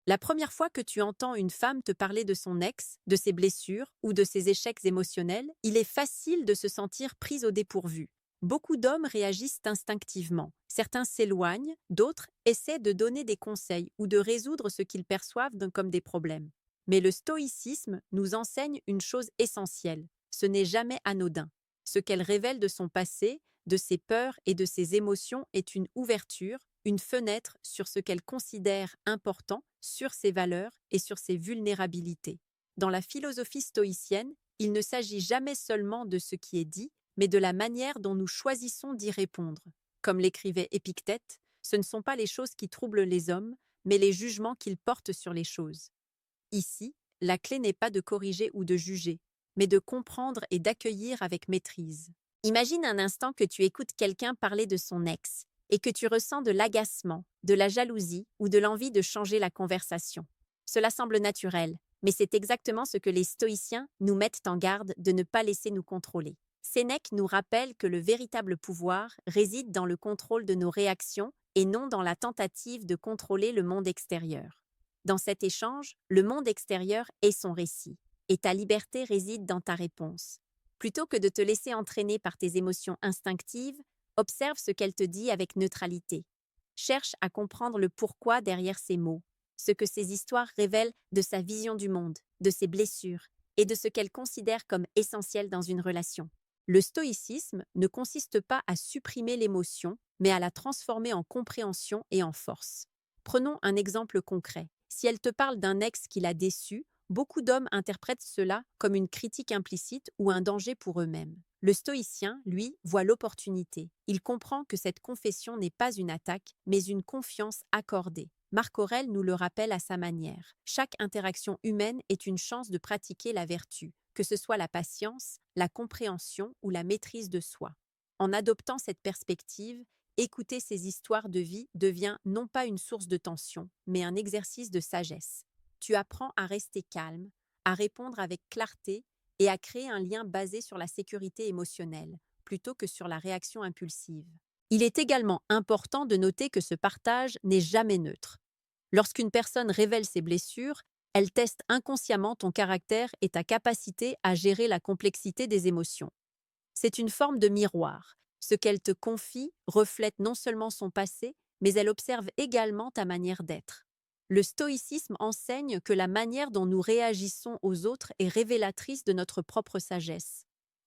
La première fois que tu entends une femme te parler de son ex, de ses blessures ou de ses échecs émotionnels, il est facile de se sentir prise au dépourvu. Beaucoup d'hommes réagissent instinctivement. Certains s'éloignent, d'autres essaient de donner des conseils ou de résoudre ce qu'ils perçoivent comme des problèmes. Mais le stoïcisme nous enseigne une chose essentielle. Ce n'est jamais anodin. Ce qu'elle révèle de son passé, de ses peurs et de ses émotions est une ouverture, une fenêtre sur ce qu'elle considère important, sur ses valeurs et sur ses vulnérabilités. Dans la philosophie stoïcienne, il ne s'agit jamais seulement de ce qui est dit, mais de la manière dont nous choisissons d'y répondre. Comme l'écrivait Épictète, ce ne sont pas les choses qui troublent les hommes, mais les jugements qu'ils portent sur les choses. Ici, la clé n'est pas de corriger ou de juger, mais de comprendre et d'accueillir avec maîtrise. Imagine un instant que tu écoutes quelqu'un parler de son ex et que tu ressens de l'agacement, de la jalousie ou de l'envie de changer la conversation. Cela semble naturel, mais c'est exactement ce que les stoïciens nous mettent en garde de ne pas laisser nous contrôler. Sénèque nous rappelle que le véritable pouvoir réside dans le contrôle de nos réactions et non dans la tentative de contrôler le monde extérieur. Dans cet échange, le monde extérieur est son récit, et ta liberté réside dans ta réponse. Plutôt que de te laisser entraîner par tes émotions instinctives, observe ce qu'elle te dit avec neutralité. Cherche à comprendre le pourquoi derrière ces mots, ce que ces histoires révèlent de sa vision du monde, de ses blessures et de ce qu'elle considère comme essentiel dans une relation. Le stoïcisme ne consiste pas à supprimer l'émotion, mais à la transformer en compréhension et en force. Prenons un exemple concret. Si elle te parle d'un ex qui l'a déçu, beaucoup d'hommes interprètent cela comme une critique implicite ou un danger pour eux-mêmes. Le stoïcien, lui, voit l'opportunité. Il comprend que cette confession n'est pas une attaque, mais une confiance accordée. Marc Aurèle nous le rappelle à sa manière. Chaque interaction humaine est une chance de pratiquer la vertu, que ce soit la patience, la compréhension ou la maîtrise de soi. En adoptant cette perspective, écouter ces histoires de vie devient non pas une source de tension, mais un exercice de sagesse. Tu apprends à rester calme, à répondre avec clarté et à créer un lien basé sur la sécurité émotionnelle, plutôt que sur la réaction impulsive. Il est également important de noter que ce partage n'est jamais neutre. Lorsqu'une personne révèle ses blessures, elle teste inconsciemment ton caractère et ta capacité à gérer la complexité des émotions. C'est une forme de miroir. Ce qu'elle te confie reflète non seulement son passé, mais elle observe également ta manière d'être. Le stoïcisme enseigne que la manière dont nous réagissons aux autres est révélatrice de notre propre sagesse.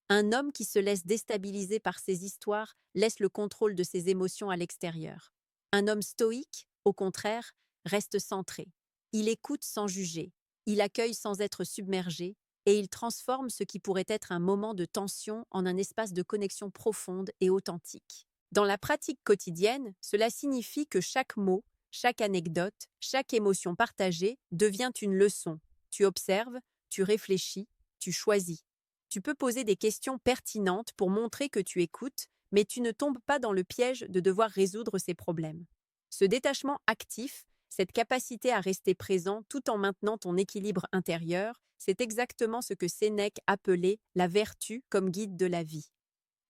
Un homme qui se laisse déstabiliser par ses histoires laisse le contrôle de ses émotions à l'extérieur. Un homme stoïque, au contraire, reste centré. Il écoute sans juger, il accueille sans être submergé, et il transforme ce qui pourrait être un moment de tension en un espace de connexion profonde et authentique. Dans la pratique quotidienne, cela signifie que chaque mot, chaque anecdote, chaque émotion partagée devient une leçon. Tu observes, tu réfléchis, tu choisis. Tu peux poser des questions pertinentes pour montrer que tu écoutes, mais tu ne tombes pas dans le piège de devoir résoudre ces problèmes. Ce détachement actif, cette capacité à rester présent tout en maintenant ton équilibre intérieur, c'est exactement ce que Sénèque appelait la vertu comme guide de la vie.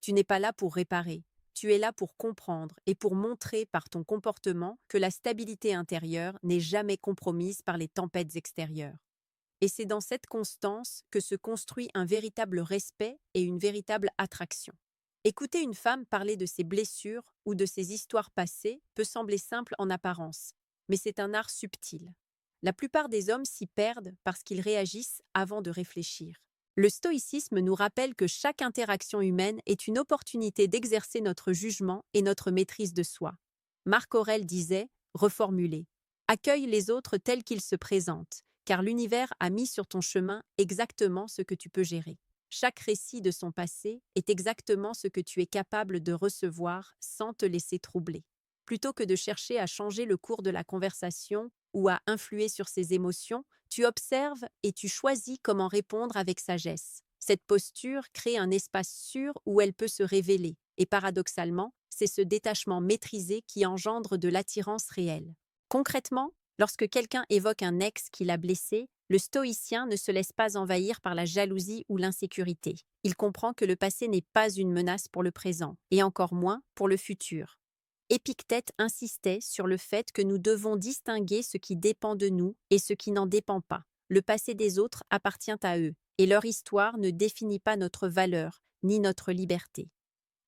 Tu n'es pas là pour réparer, tu es là pour comprendre et pour montrer par ton comportement que la stabilité intérieure n'est jamais compromise par les tempêtes extérieures. Et c'est dans cette constance que se construit un véritable respect et une véritable attraction. Écouter une femme parler de ses blessures ou de ses histoires passées peut sembler simple en apparence, mais c'est un art subtil. La plupart des hommes s'y perdent parce qu'ils réagissent avant de réfléchir. Le stoïcisme nous rappelle que chaque interaction humaine est une opportunité d'exercer notre jugement et notre maîtrise de soi. Marc Aurèle disait, reformulé, « Accueille les autres tels qu'ils se présentent, car l'univers a mis sur ton chemin exactement ce que tu peux gérer. » Chaque récit de son passé est exactement ce que tu es capable de recevoir sans te laisser troubler. Plutôt que de chercher à changer le cours de la conversation ou à influer sur ses émotions, tu observes et tu choisis comment répondre avec sagesse. Cette posture crée un espace sûr où elle peut se révéler, et paradoxalement, c'est ce détachement maîtrisé qui engendre de l'attirance réelle. Concrètement, lorsque quelqu'un évoque un ex qui l'a blessé, le stoïcien ne se laisse pas envahir par la jalousie ou l'insécurité. Il comprend que le passé n'est pas une menace pour le présent, et encore moins pour le futur. Épictète insistait sur le fait que nous devons distinguer ce qui dépend de nous et ce qui n'en dépend pas. Le passé des autres appartient à eux, et leur histoire ne définit pas notre valeur ni notre liberté.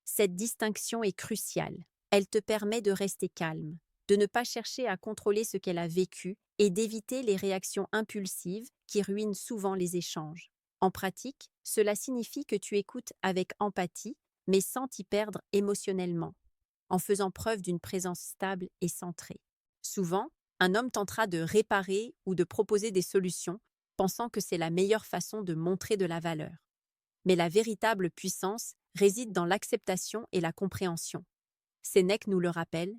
Cette distinction est cruciale. Elle te permet de rester calme, de ne pas chercher à contrôler ce qu'elle a vécu et d'éviter les réactions impulsives qui ruinent souvent les échanges. En pratique, cela signifie que tu écoutes avec empathie, mais sans t'y perdre émotionnellement, en faisant preuve d'une présence stable et centrée. Souvent, un homme tentera de réparer ou de proposer des solutions, pensant que c'est la meilleure façon de montrer de la valeur. Mais la véritable puissance réside dans l'acceptation et la compréhension. Sénèque nous le rappelle,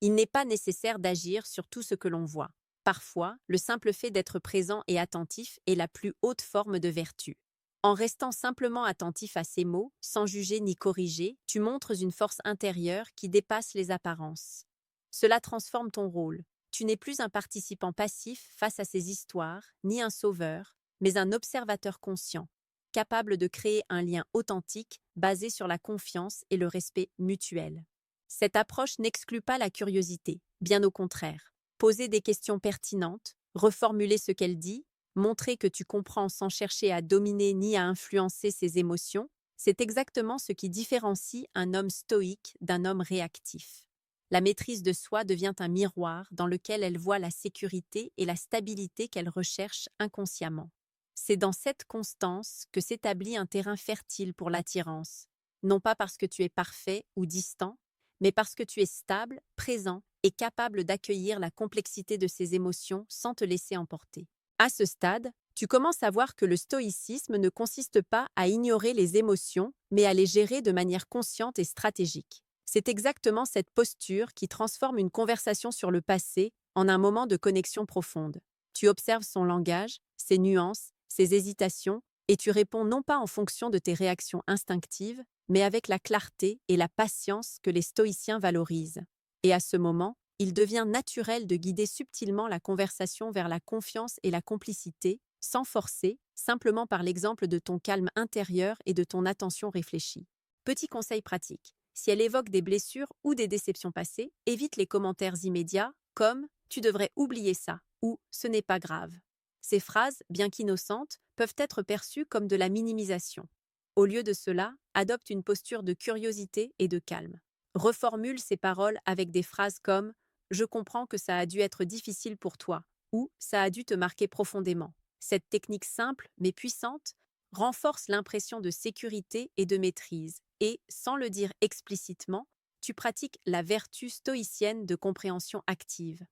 il n'est pas nécessaire d'agir sur tout ce que l'on voit. Parfois, le simple fait d'être présent et attentif est la plus haute forme de vertu. En restant simplement attentif à ces mots, sans juger ni corriger, tu montres une force intérieure qui dépasse les apparences. Cela transforme ton rôle. Tu n'es plus un participant passif face à ces histoires, ni un sauveur, mais un observateur conscient, capable de créer un lien authentique basé sur la confiance et le respect mutuel. Cette approche n'exclut pas la curiosité, bien au contraire. Poser des questions pertinentes, reformuler ce qu'elle dit, montrer que tu comprends sans chercher à dominer ni à influencer ses émotions, c'est exactement ce qui différencie un homme stoïque d'un homme réactif. La maîtrise de soi devient un miroir dans lequel elle voit la sécurité et la stabilité qu'elle recherche inconsciemment. C'est dans cette constance que s'établit un terrain fertile pour l'attirance, non pas parce que tu es parfait ou distant, mais parce que tu es stable, présent et capable d'accueillir la complexité de ses émotions sans te laisser emporter. À ce stade, tu commences à voir que le stoïcisme ne consiste pas à ignorer les émotions, mais à les gérer de manière consciente et stratégique. C'est exactement cette posture qui transforme une conversation sur le passé en un moment de connexion profonde. Tu observes son langage, ses nuances, ses hésitations, et tu réponds non pas en fonction de tes réactions instinctives, mais avec la clarté et la patience que les stoïciens valorisent. Et à ce moment, il devient naturel de guider subtilement la conversation vers la confiance et la complicité, sans forcer, simplement par l'exemple de ton calme intérieur et de ton attention réfléchie. Petit conseil pratique. Si elle évoque des blessures ou des déceptions passées, évite les commentaires immédiats comme « tu devrais oublier ça » ou « ce n'est pas grave ». Ces phrases, bien qu'innocentes, peuvent être perçues comme de la minimisation. Au lieu de cela, adopte une posture de curiosité et de calme. Reformule ces paroles avec des phrases comme « Je comprends que ça a dû être difficile pour toi » ou « Ça a dû te marquer profondément ». Cette technique simple mais puissante renforce l'impression de sécurité et de maîtrise et, sans le dire explicitement, tu pratiques la vertu stoïcienne de compréhension active.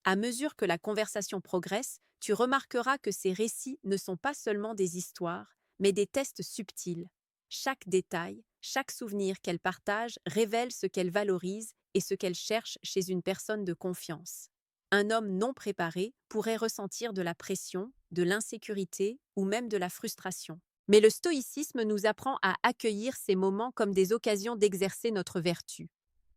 À mesure que la conversation progresse, tu remarqueras que ces récits ne sont pas seulement des histoires, mais des tests subtils. Chaque détail, chaque souvenir qu'elle partage révèle ce qu'elle valorise et ce qu'elle cherche chez une personne de confiance. Un homme non préparé pourrait ressentir de la pression, de l'insécurité ou même de la frustration. Mais le stoïcisme nous apprend à accueillir ces moments comme des occasions d'exercer notre vertu.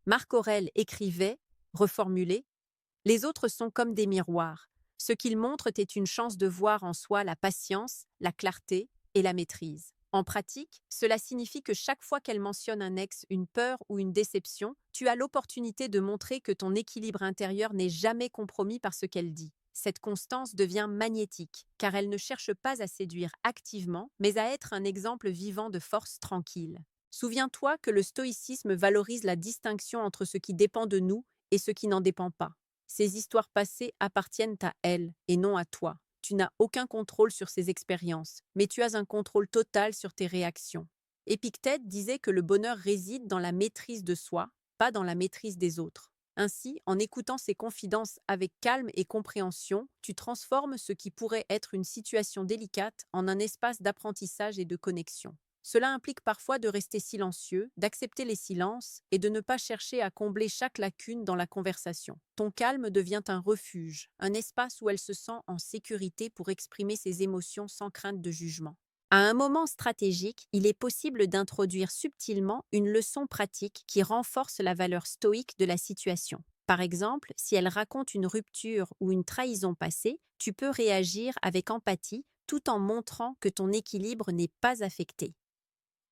Marc Aurèle écrivait, reformulé, « Les autres sont comme des miroirs. Ce qu'ils montrent est une chance de voir en soi la patience, la clarté et la maîtrise. » En pratique, cela signifie que chaque fois qu'elle mentionne un ex, une peur ou une déception, tu as l'opportunité de montrer que ton équilibre intérieur n'est jamais compromis par ce qu'elle dit. Cette constance devient magnétique, car elle ne cherche pas à séduire activement, mais à être un exemple vivant de force tranquille. Souviens-toi que le stoïcisme valorise la distinction entre ce qui dépend de nous et ce qui n'en dépend pas. Ces histoires passées appartiennent à elle et non à toi. Tu n'as aucun contrôle sur ces expériences, mais tu as un contrôle total sur tes réactions. Épictète disait que le bonheur réside dans la maîtrise de soi, pas dans la maîtrise des autres. Ainsi, en écoutant ces confidences avec calme et compréhension, tu transformes ce qui pourrait être une situation délicate en un espace d'apprentissage et de connexion. Cela implique parfois de rester silencieux, d'accepter les silences et de ne pas chercher à combler chaque lacune dans la conversation. Ton calme devient un refuge, un espace où elle se sent en sécurité pour exprimer ses émotions sans crainte de jugement. À un moment stratégique, il est possible d'introduire subtilement une leçon pratique qui renforce la valeur stoïque de la situation. Par exemple, si elle raconte une rupture ou une trahison passée, tu peux réagir avec empathie tout en montrant que ton équilibre n'est pas affecté.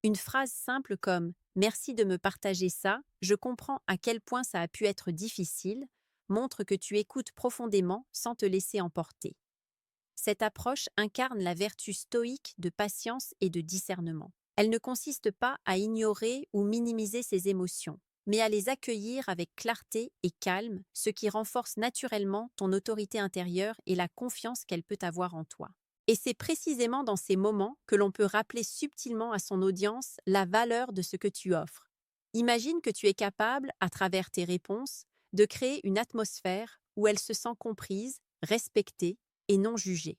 Une phrase simple comme « Merci de me partager ça, je comprends à quel point ça a pu être difficile » montre que tu écoutes profondément sans te laisser emporter. Cette approche incarne la vertu stoïque de patience et de discernement. Elle ne consiste pas à ignorer ou minimiser ses émotions, mais à les accueillir avec clarté et calme, ce qui renforce naturellement ton autorité intérieure et la confiance qu'elle peut avoir en toi. Et c'est précisément dans ces moments que l'on peut rappeler subtilement à son audience la valeur de ce que tu offres. Imagine que tu es capable, à travers tes réponses, de créer une atmosphère où elle se sent comprise, respectée et non jugée.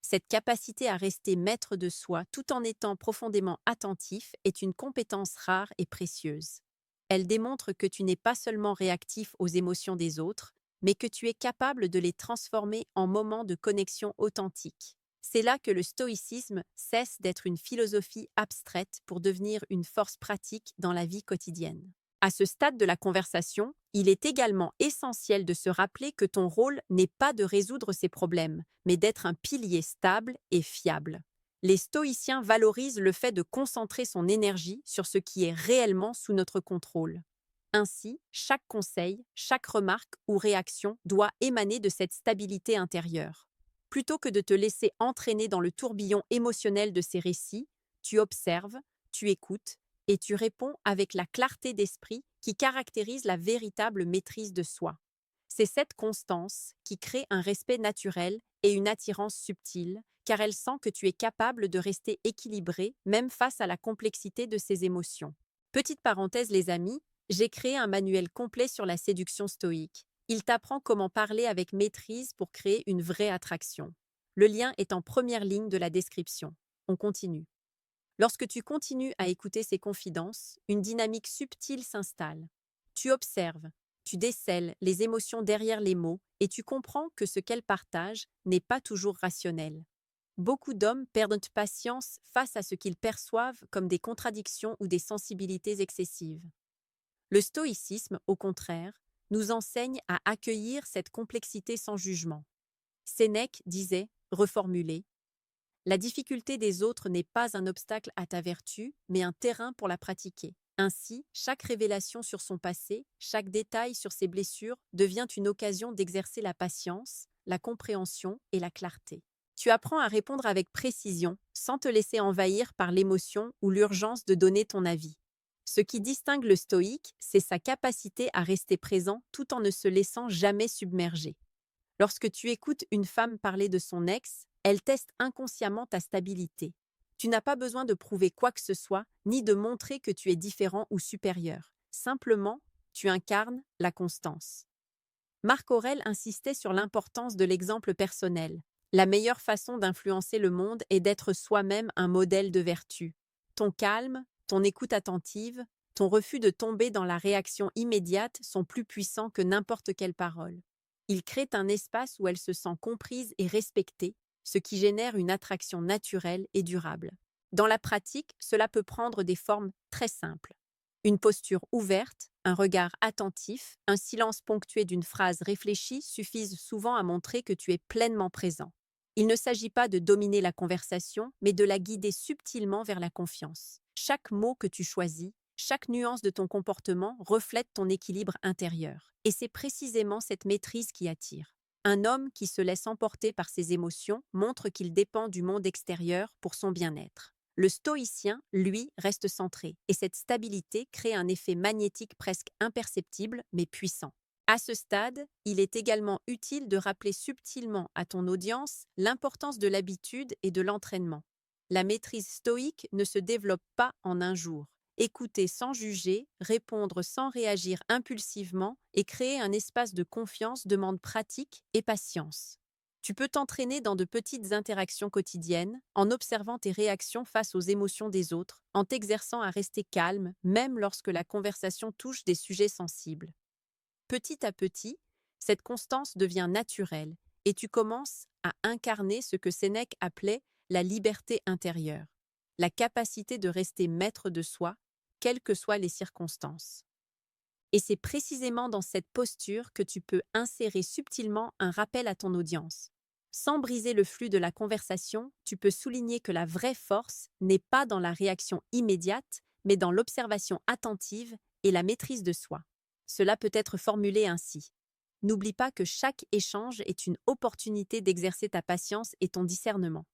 Cette capacité à rester maître de soi tout en étant profondément attentif est une compétence rare et précieuse. Elle démontre que tu n'es pas seulement réactif aux émotions des autres, mais que tu es capable de les transformer en moments de connexion authentique. C'est là que le stoïcisme cesse d'être une philosophie abstraite pour devenir une force pratique dans la vie quotidienne. À ce stade de la conversation, il est également essentiel de se rappeler que ton rôle n'est pas de résoudre ces problèmes, mais d'être un pilier stable et fiable. Les stoïciens valorisent le fait de concentrer son énergie sur ce qui est réellement sous notre contrôle. Ainsi, chaque conseil, chaque remarque ou réaction doit émaner de cette stabilité intérieure. Plutôt que de te laisser entraîner dans le tourbillon émotionnel de ces récits, tu observes, tu écoutes et tu réponds avec la clarté d'esprit qui caractérise la véritable maîtrise de soi. C'est cette constance qui crée un respect naturel et une attirance subtile, car elle sent que tu es capable de rester équilibré même face à la complexité de ses émotions. Petite parenthèse les amis, j'ai créé un manuel complet sur la séduction stoïque. Il t'apprend comment parler avec maîtrise pour créer une vraie attraction. Le lien est en première ligne de la description. On continue. Lorsque tu continues à écouter ces confidences, une dynamique subtile s'installe. Tu observes, tu décèles les émotions derrière les mots et tu comprends que ce qu'elles partagent n'est pas toujours rationnel. Beaucoup d'hommes perdent patience face à ce qu'ils perçoivent comme des contradictions ou des sensibilités excessives. Le stoïcisme, au contraire, nous enseigne à accueillir cette complexité sans jugement. Sénèque disait, reformulé, la difficulté des autres n'est pas un obstacle à ta vertu, mais un terrain pour la pratiquer. Ainsi, chaque révélation sur son passé, chaque détail sur ses blessures devient une occasion d'exercer la patience, la compréhension et la clarté. Tu apprends à répondre avec précision, sans te laisser envahir par l'émotion ou l'urgence de donner ton avis. Ce qui distingue le stoïque, c'est sa capacité à rester présent tout en ne se laissant jamais submerger. Lorsque tu écoutes une femme parler de son ex, elle teste inconsciemment ta stabilité. Tu n'as pas besoin de prouver quoi que ce soit, ni de montrer que tu es différent ou supérieur. Simplement, tu incarnes la constance. Marc Aurèle insistait sur l'importance de l'exemple personnel. La meilleure façon d'influencer le monde est d'être soi-même un modèle de vertu. Ton calme, ton écoute attentive, ton refus de tomber dans la réaction immédiate sont plus puissants que n'importe quelle parole. Ils créent un espace où elle se sent comprise et respectée, ce qui génère une attraction naturelle et durable. Dans la pratique, cela peut prendre des formes très simples. Une posture ouverte, un regard attentif, un silence ponctué d'une phrase réfléchie suffisent souvent à montrer que tu es pleinement présent. Il ne s'agit pas de dominer la conversation, mais de la guider subtilement vers la confiance. Chaque mot que tu choisis, chaque nuance de ton comportement reflète ton équilibre intérieur. Et c'est précisément cette maîtrise qui attire. Un homme qui se laisse emporter par ses émotions montre qu'il dépend du monde extérieur pour son bien-être. Le stoïcien, lui, reste centré, et cette stabilité crée un effet magnétique presque imperceptible mais puissant. À ce stade, il est également utile de rappeler subtilement à ton audience l'importance de l'habitude et de l'entraînement. La maîtrise stoïque ne se développe pas en un jour. Écouter sans juger, répondre sans réagir impulsivement et créer un espace de confiance demande pratique et patience. Tu peux t'entraîner dans de petites interactions quotidiennes, en observant tes réactions face aux émotions des autres, en t'exerçant à rester calme, même lorsque la conversation touche des sujets sensibles. Petit à petit, cette constance devient naturelle et tu commences à incarner ce que Sénèque appelait la liberté intérieure, la capacité de rester maître de soi, quelles que soient les circonstances. Et c'est précisément dans cette posture que tu peux insérer subtilement un rappel à ton audience. Sans briser le flux de la conversation, tu peux souligner que la vraie force n'est pas dans la réaction immédiate, mais dans l'observation attentive et la maîtrise de soi. Cela peut être formulé ainsi. N'oublie pas que chaque échange est une opportunité d'exercer ta patience et ton discernement.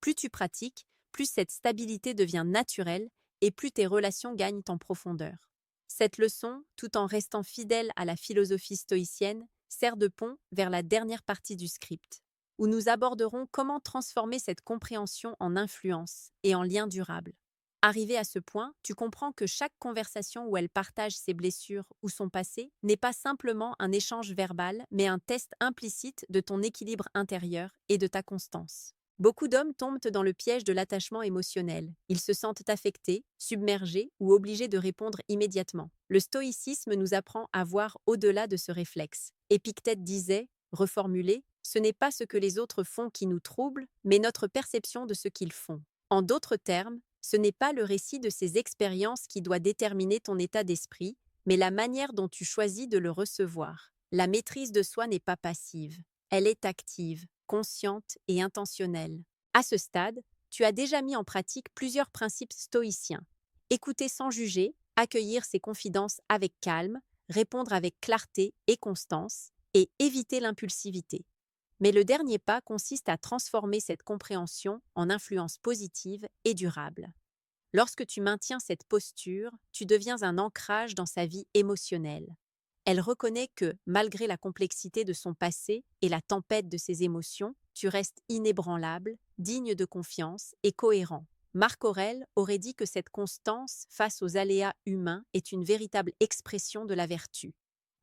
Plus tu pratiques, plus cette stabilité devient naturelle et plus tes relations gagnent en profondeur. Cette leçon, tout en restant fidèle à la philosophie stoïcienne, sert de pont vers la dernière partie du script, où nous aborderons comment transformer cette compréhension en influence et en lien durable. Arrivé à ce point, tu comprends que chaque conversation où elle partage ses blessures ou son passé n'est pas simplement un échange verbal, mais un test implicite de ton équilibre intérieur et de ta constance. Beaucoup d'hommes tombent dans le piège de l'attachement émotionnel. Ils se sentent affectés, submergés ou obligés de répondre immédiatement. Le stoïcisme nous apprend à voir au-delà de ce réflexe. Épictète disait, reformulé, ce n'est pas ce que les autres font qui nous trouble, mais notre perception de ce qu'ils font. En d'autres termes, ce n'est pas le récit de ces expériences qui doit déterminer ton état d'esprit, mais la manière dont tu choisis de le recevoir. La maîtrise de soi n'est pas passive, elle est active, consciente et intentionnelle. À ce stade, tu as déjà mis en pratique plusieurs principes stoïciens. Écouter sans juger, accueillir ses confidences avec calme, répondre avec clarté et constance, et éviter l'impulsivité. Mais le dernier pas consiste à transformer cette compréhension en influence positive et durable. Lorsque tu maintiens cette posture, tu deviens un ancrage dans sa vie émotionnelle. Elle reconnaît que, malgré la complexité de son passé et la tempête de ses émotions, tu restes inébranlable, digne de confiance et cohérent. Marc Aurèle aurait dit que cette constance face aux aléas humains est une véritable expression de la vertu.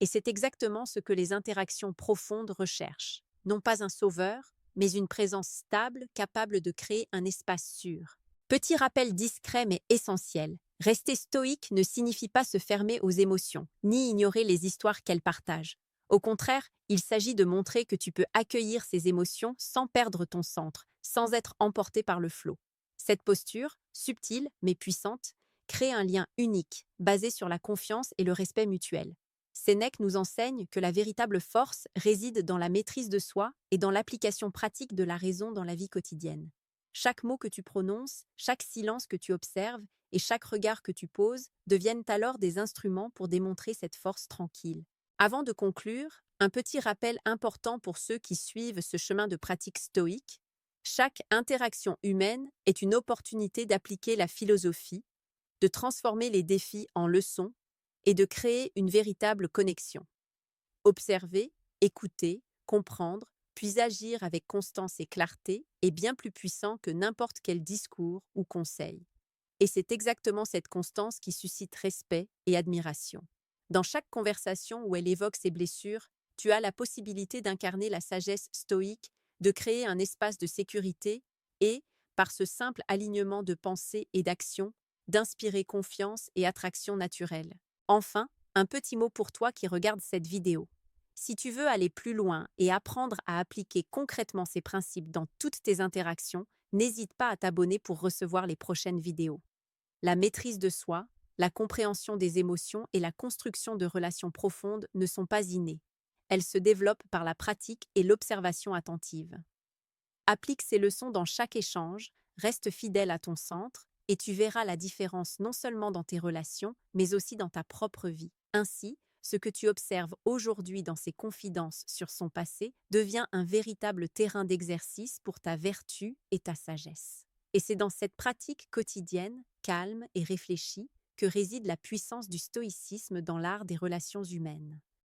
Et c'est exactement ce que les interactions profondes recherchent. Non pas un sauveur, mais une présence stable capable de créer un espace sûr. Petit rappel discret mais essentiel. Rester stoïque ne signifie pas se fermer aux émotions, ni ignorer les histoires qu'elles partagent. Au contraire, il s'agit de montrer que tu peux accueillir ces émotions sans perdre ton centre, sans être emporté par le flot. Cette posture, subtile mais puissante, crée un lien unique, basé sur la confiance et le respect mutuel. Sénèque nous enseigne que la véritable force réside dans la maîtrise de soi et dans l'application pratique de la raison dans la vie quotidienne. Chaque mot que tu prononces, chaque silence que tu observes et chaque regard que tu poses deviennent alors des instruments pour démontrer cette force tranquille. Avant de conclure, un petit rappel important pour ceux qui suivent ce chemin de pratique stoïque. Chaque interaction humaine est une opportunité d'appliquer la philosophie, de transformer les défis en leçons et de créer une véritable connexion. Observer, écouter, comprendre, puis agir avec constance et clarté est bien plus puissant que n'importe quel discours ou conseil. Et c'est exactement cette constance qui suscite respect et admiration. Dans chaque conversation où elle évoque ses blessures, tu as la possibilité d'incarner la sagesse stoïque, de créer un espace de sécurité et, par ce simple alignement de pensée et d'action, d'inspirer confiance et attraction naturelle. Enfin, un petit mot pour toi qui regarde cette vidéo. Si tu veux aller plus loin et apprendre à appliquer concrètement ces principes dans toutes tes interactions, n'hésite pas à t'abonner pour recevoir les prochaines vidéos. La maîtrise de soi, la compréhension des émotions et la construction de relations profondes ne sont pas innées. Elles se développent par la pratique et l'observation attentive. Applique ces leçons dans chaque échange, reste fidèle à ton centre, et tu verras la différence non seulement dans tes relations, mais aussi dans ta propre vie. Ainsi, ce que tu observes aujourd'hui dans ses confidences sur son passé devient un véritable terrain d'exercice pour ta vertu et ta sagesse. Et c'est dans cette pratique quotidienne, calme et réfléchie, que réside la puissance du stoïcisme dans l'art des relations humaines.